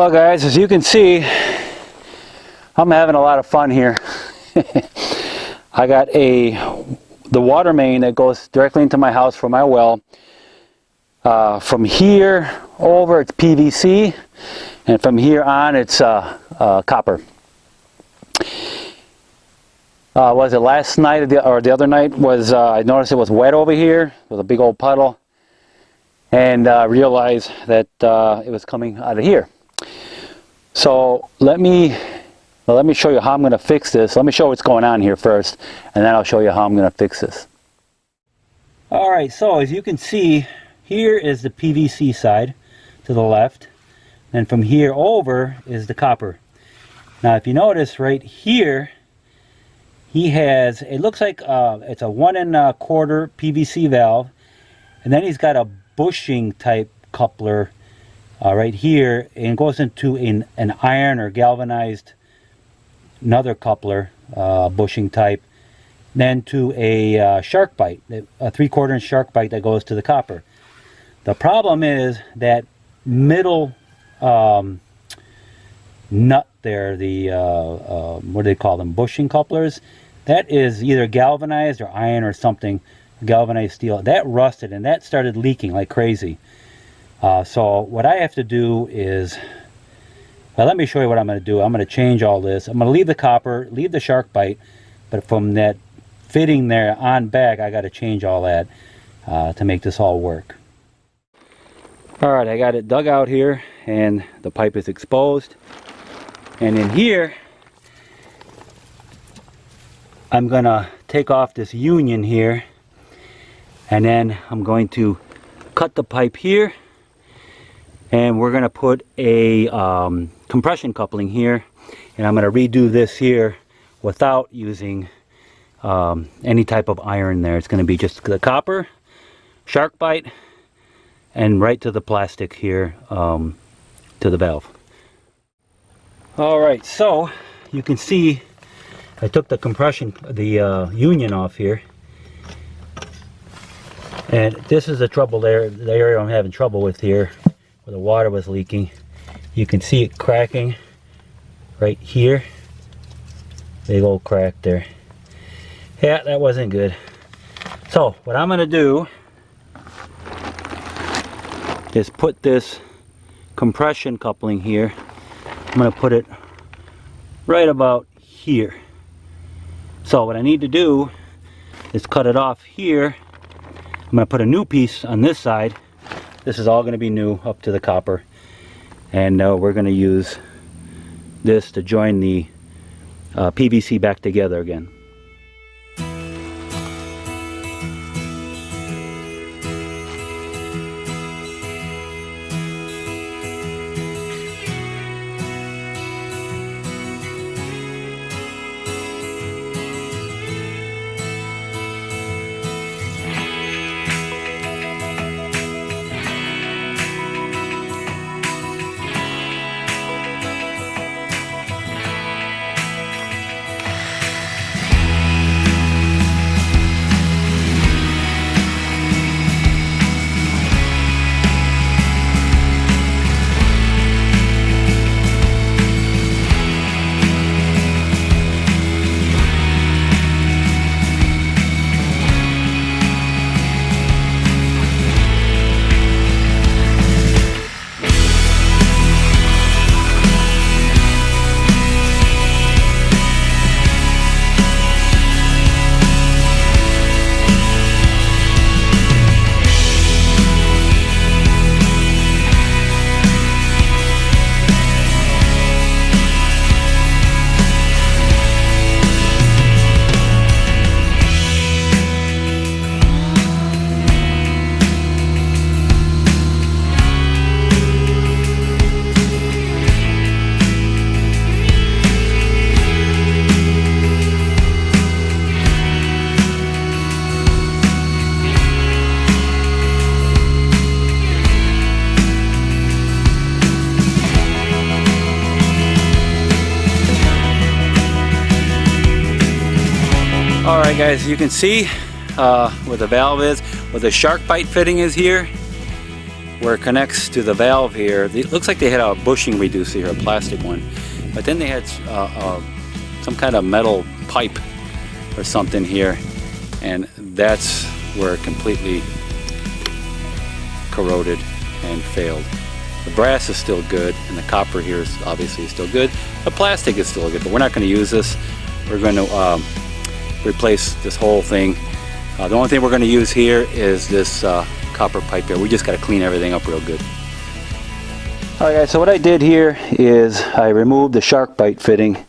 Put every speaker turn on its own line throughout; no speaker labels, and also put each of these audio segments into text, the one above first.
Well guys, as you can see, I'm having a lot of fun here. I got the water main that goes directly into my house from my well. From here over it's PVC, and from here on it's copper. Was it last night or the other night was I noticed it was wet over here with a big old puddle, and realized that it was coming out of here. So let me show you how I'm going to fix this. Let me show what's going on here first, and then I'll show you how I'm going to fix this. Alright, so as you can see, here is the PVC side to the left, and from here over is the copper. Now if you notice right here, he has, it looks like it's a 1 1/4 PVC valve, and then he's got a bushing type coupler right here, and it goes into an iron or galvanized another coupler, bushing type, then to a shark bite, a 3/4 inch shark bite that goes to the copper. The problem is that middle nut there, the what do they call them, bushing couplers, that is either galvanized or iron or something, galvanized steel. That rusted and that started leaking like crazy. So what I have to do is, well, let me show you what I'm going to do. I'm going to change all this. I'm going to leave the copper, leave the shark bite, but from that fitting there on back, I got to change all that to make this all work. Alright, I got it dug out here, and the pipe is exposed. And in here, I'm going to take off this union here, and then I'm going to cut the pipe here, and we're going to put a compression coupling here, and I'm going to redo this here without using any type of iron there. It's going to be just the copper, shark bite, and right to the plastic here, to the valve. Alright, so you can see I took the compression, the union off here, and this is the trouble there, the area I'm having trouble with here, where the water was leaking. You can see it cracking right here. Big old crack there. Yeah, that wasn't good. So what I'm going to do is put this compression coupling here. I'm going to put it right about here. So what I need to do is cut it off here. I'm going to put a new piece on this side. This is all going to be new up to the copper, and we're going to use this to join the PVC back together again. Alright guys, you can see where the valve is, where the shark bite fitting is here. where it connects to the valve here, it looks like they had a bushing reducer here, a plastic one, but then they had some kind of metal pipe or something here, and that's where it completely corroded and failed. The brass is still good, and the copper here is obviously still good. The plastic is still good, but we're not going to use this. We're going to replace this whole thing. The only thing we're going to use here is this copper pipe here. We just got to clean everything up real good. Alright guys, so what I did here is I removed the shark bite fitting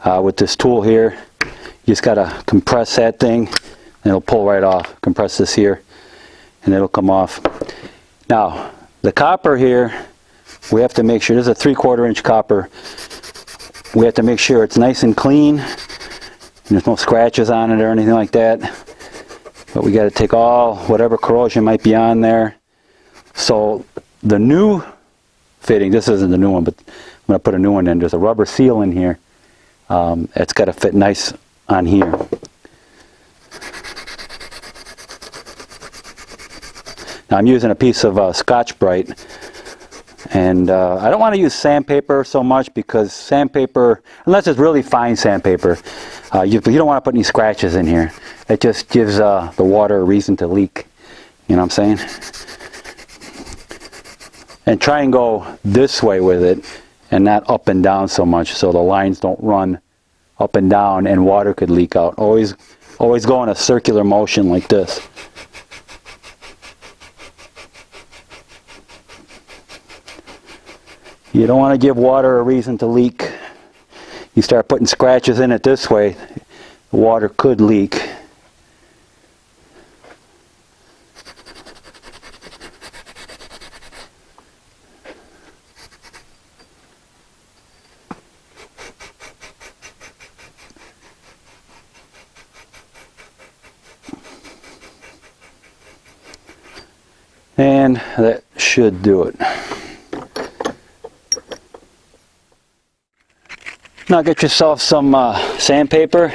with this tool here. You just got to compress that thing and it'll pull right off. Compress this here and it'll come off. Now the copper here, we have to make sure, this is a 3/4 inch copper. We have to make sure it's nice and clean and there's no scratches on it or anything like that. But we got to take all whatever corrosion might be on there. So the new fitting, this isn't the new one, but I'm going to put a new one in. There's a rubber seal in here. It's got to fit nice on here. Now I'm using a piece of Scotch-Brite, and I don't want to use sandpaper so much because sandpaper, unless it's really fine sandpaper, you don't want to put any scratches in here. It just gives the water a reason to leak. You know what I'm saying? And try and go this way with it and not up and down so much so the lines don't run up and down and water could leak out. Always go in a circular motion like this. You don't want to give water a reason to leak. You start putting scratches in it this way, the water could leak. And that should do it. Now get yourself some sandpaper,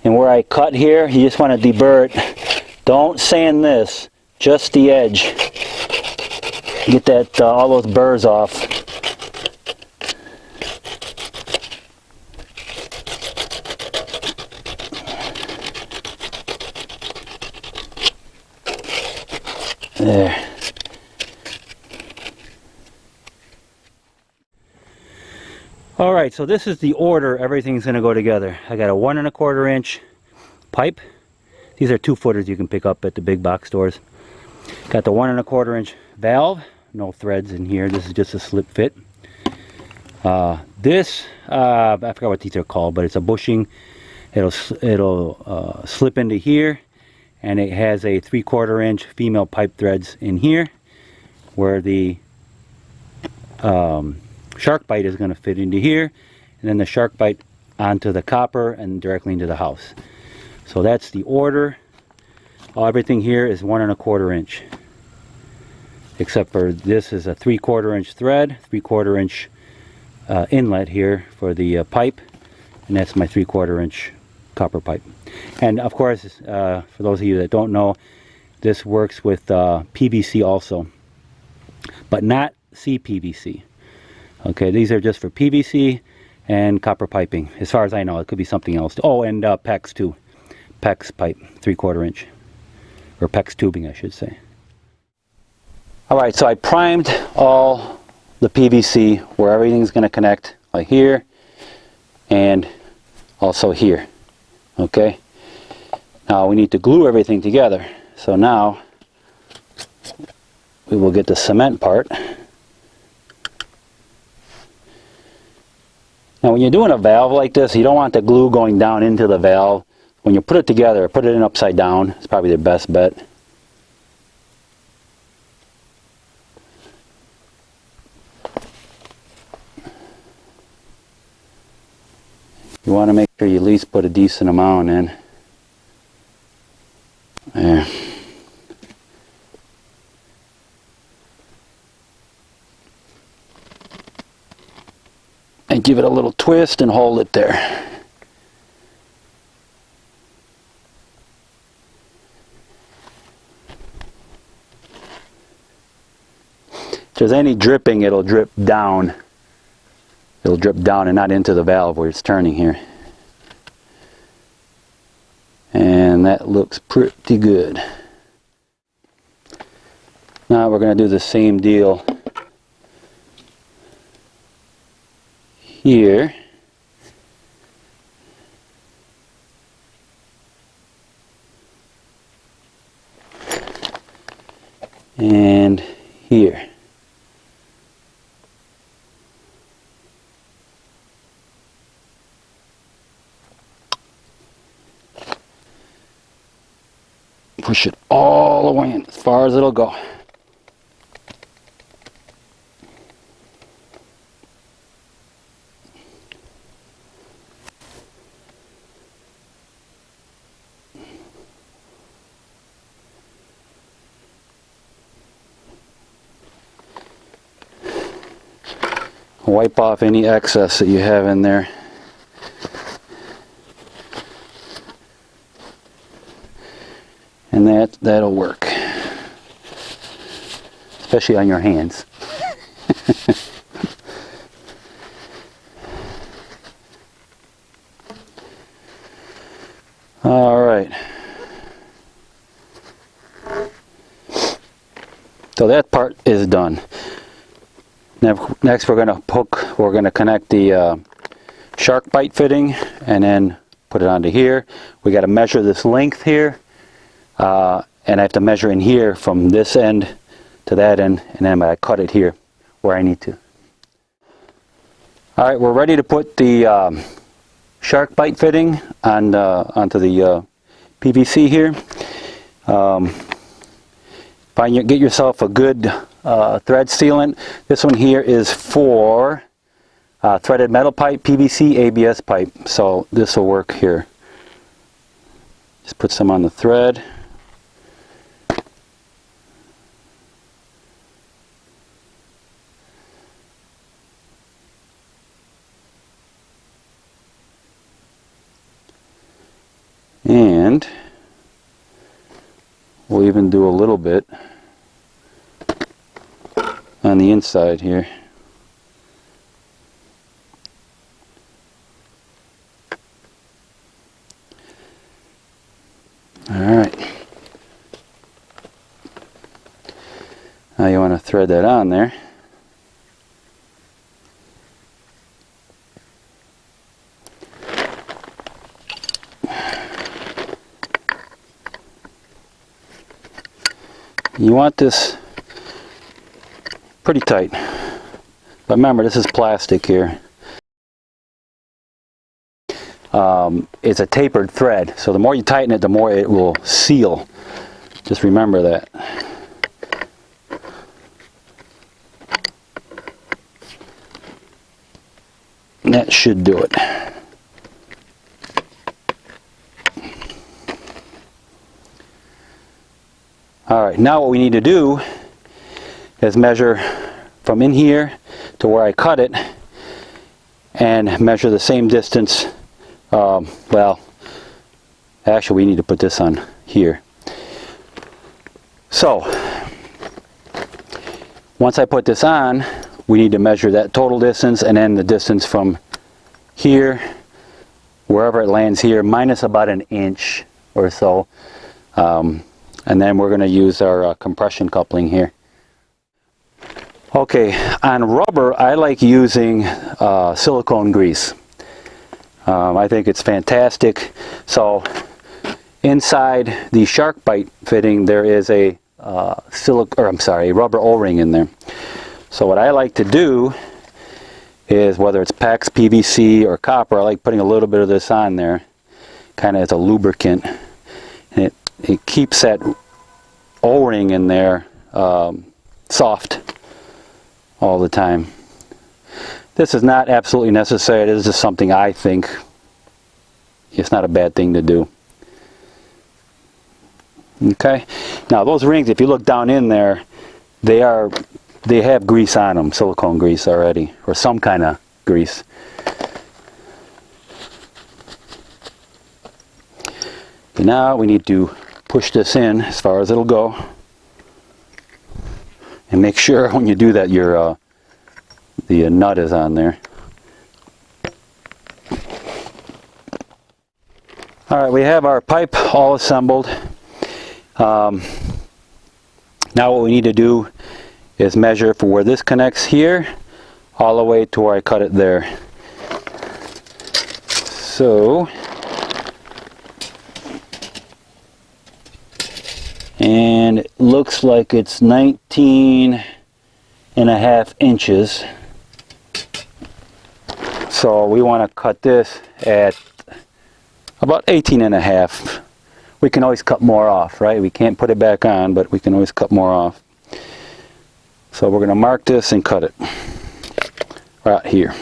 and where I cut here, you just want to deburr it. Don't sand this, just the edge. Get that all those burrs off. There. Alright, so this is the order everything's going to go together. I got a 1 1/4 inch pipe. These are 2-footers you can pick up at the big box stores. Got the 1 1/4 inch valve. No threads in here. This is just a slip fit. I forgot what these are called, but it's a bushing. It'll slip into here, and it has a 3/4 inch female pipe threads in here where the shark bite is going to fit into here, and then the shark bite onto the copper and directly into the house. So that's the order. Everything here is 1 1/4 inch, except for this is a 3/4 inch thread, 3/4 inch inlet here for the pipe, and that's my 3/4 inch copper pipe. And of course, for those of you that don't know, this works with PVC also, but not CPVC. Okay, these are just for PVC and copper piping, as far as I know. It could be something else. Oh, and PEX too. PEX pipe, 3/4 inch. Or PEX tubing, I should say. Alright, so I primed all the PVC where everything's going to connect, like here and also here. Okay? Now we need to glue everything together. So now we will get the cement part. Now when you're doing a valve like this, you don't want the glue going down into the valve. When you put it together, put it in upside down. It's probably the best bet. You want to make sure you at least put a decent amount in. There. And give it a little twist and hold it there. there's any dripping, it'll drip down. It'll drip down and not into the valve where it's turning here. And that looks pretty good. Now we're going to do the same deal here. And here. Push it all the way in, as far as it'll go. Wipe off any excess that you have in there. And that'll work. Especially on your hands. All right. So that part is done. Next we're going to connect the shark bite fitting and then put it onto here. We got to measure this length here, and I have to measure in here from this end to that end, and then I cut it here where I need to. All right, we're ready to put the shark bite fitting on onto the PVC here. Get yourself a good thread sealant. This one here is for threaded metal pipe, PVC ABS pipe. So this will work here. Just put some on the thread. And we'll even do a little bit on the inside here. All right. Now you want to thread that on there. You want this pretty tight, but remember this is plastic here. It's a tapered thread, so the more you tighten it, the more it will seal. Just remember that. And that should do it. Alright, now what we need to do is measure from in here to where I cut it and measure the same distance. Well, actually we need to put this on here. So, once I put this on, we need to measure that total distance and then the distance from here, wherever it lands here, minus about an inch or so. And then we're going to use our compression coupling here. Okay, on rubber I like using silicone grease. I think it's fantastic. So inside the shark bite fitting there is a rubber O-ring in there. So what I like to do is, whether it's PEX, PVC, or copper, I like putting a little bit of this on there, kind of as a lubricant. And it keeps that O-ring in there soft all the time. This is not absolutely necessary. It is just something I think it's not a bad thing to do. Okay, now those rings, if you look down in there, they have grease on them, silicone grease already, or some kind of grease. Okay, now we need to push this in as far as it'll go and make sure when you do that your the nut is on there. Alright, we have our pipe all assembled. Now what we need to do is measure for where this connects here all the way to where I cut it there. So, and it looks like it's 19.5 inches. So we want to cut this at about 18.5. We can always cut more off, right? We can't put it back on, but we can always cut more off. So we're going to mark this and cut it right here.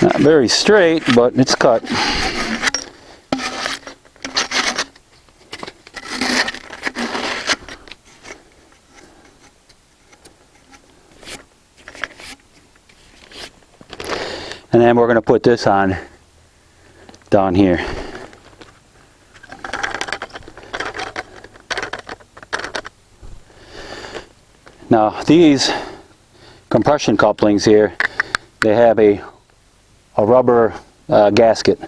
Not very straight, but it's cut. And then we're going to put this on down here. Now these compression couplings here, they have a rubber gasket.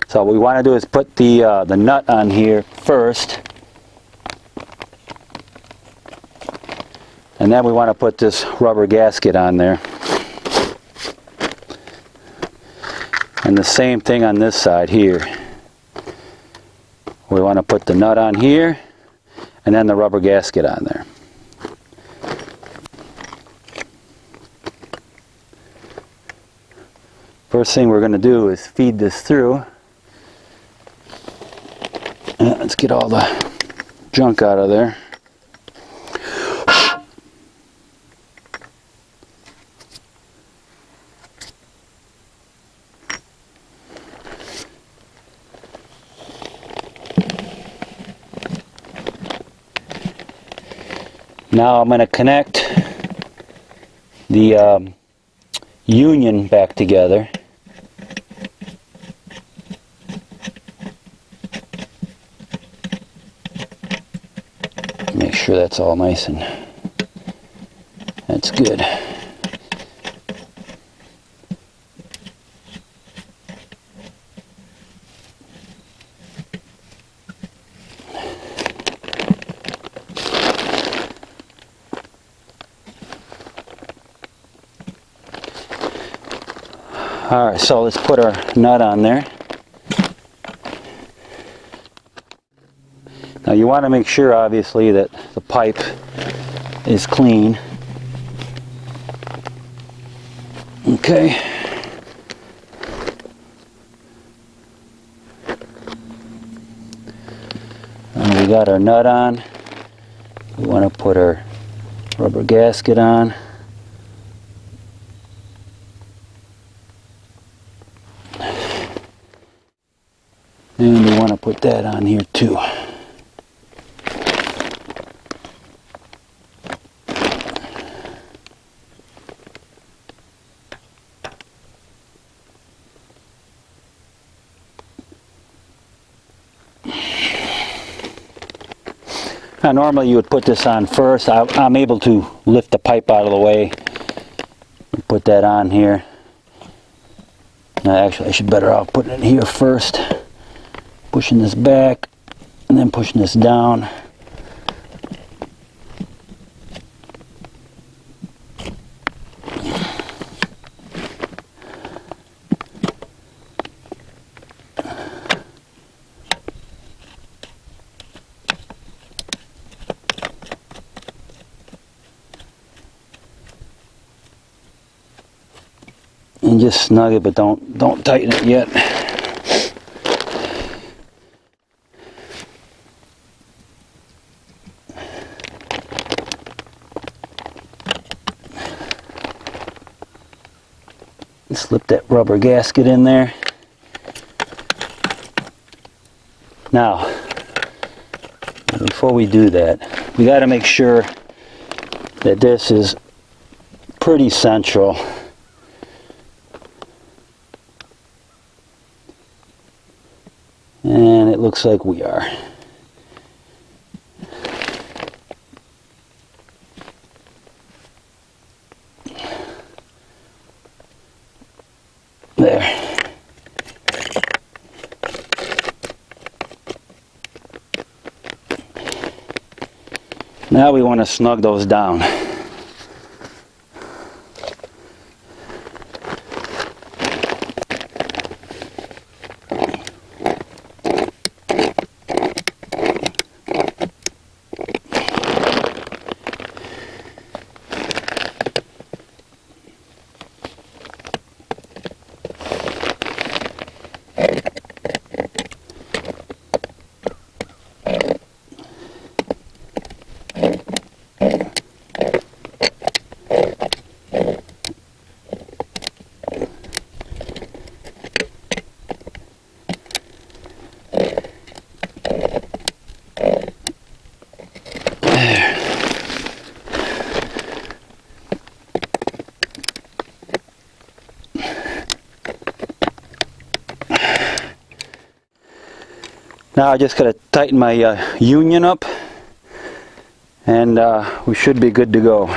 So what we want to do is put the nut on here first, and then we want to put this rubber gasket on there. And the same thing on this side here. We want to put the nut on here and then the rubber gasket on there. First thing we're going to do is feed this through. Let's get all the junk out of there. Now I'm going to connect the union back together. Make sure that's all nice and that's good. Alright, so let's put our nut on there. Now you want to make sure obviously that the pipe is clean. Okay. And we got our nut on. We want to put our rubber gasket on. And we want to put that on here too. Now normally you would put this on first. I'm able to lift the pipe out of the way and put that on here. Now actually I should better off putting it here first. Pushing this back and then pushing this down. And just snug it, but don't tighten it yet. Slip that rubber gasket in there. Now, before we do that, we got to make sure that this is pretty central. And it looks like we are. There. Now we want to snug those down. Now I just got to tighten my union up, and we should be good to go.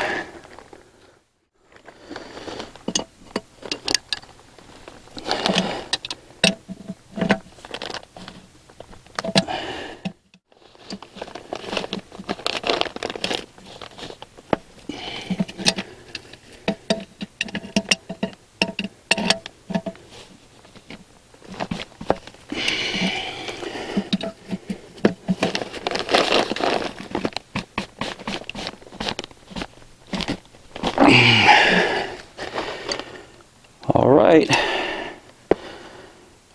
All right,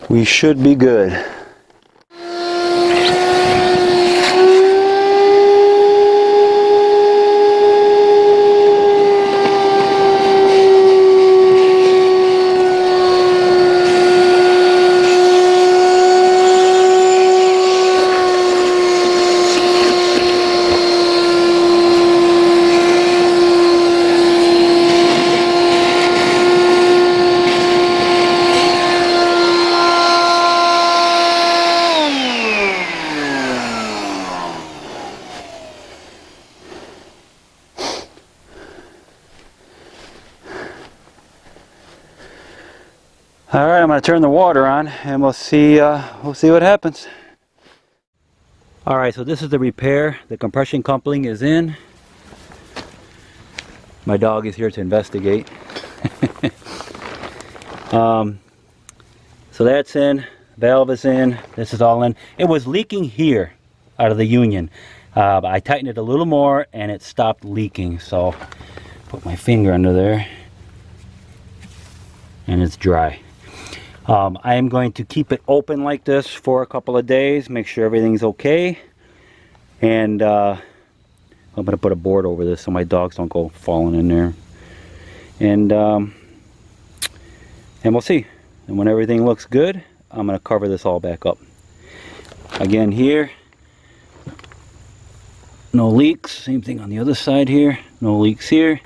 we should be good. All right, I'm going to turn the water on, and we'll see what happens. All right, so this is the repair. The compression coupling is in. My dog is here to investigate. So that's in. Valve is in. This is all in. It was leaking here out of the union. I tightened it a little more, and it stopped leaking. So put my finger under there, and it's dry. I am going to keep it open like this for a couple of days, make sure everything's okay, and I'm going to put a board over this so my dogs don't go falling in there, and we'll see. And when everything looks good, I'm going to cover this all back up. Again here, no leaks. Same thing on the other side here, no leaks here,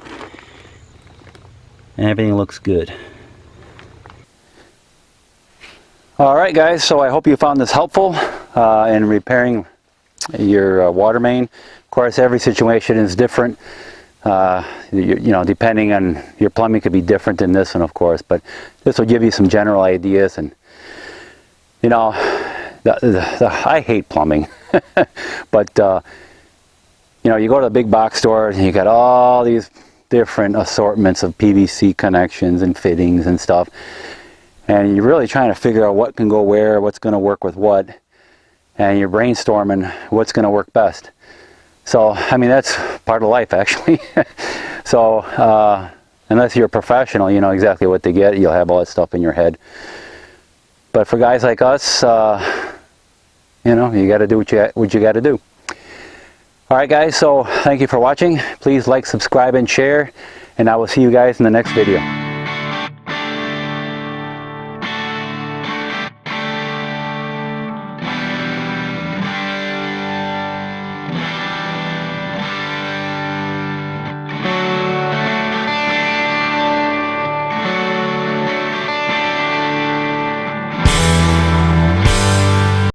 and everything looks good. Alright guys, so I hope you found this helpful in repairing your water main. Of course, every situation is different. You know, depending on your plumbing could be different than this one, of course, but this will give you some general ideas. And you know, I hate plumbing, but you know, you go to the big box store and you got all these different assortments of PVC connections and fittings and stuff. And you're really trying to figure out what can go where, what's going to work with what, and you're brainstorming what's going to work best. So, I mean, that's part of life, actually. So, unless you're a professional, you know exactly what to get. You'll have all that stuff in your head. But for guys like us, you know, you got to do what you got to do. All right, guys. So, thank you for watching. Please like, subscribe, and share. And I will see you guys in the next video.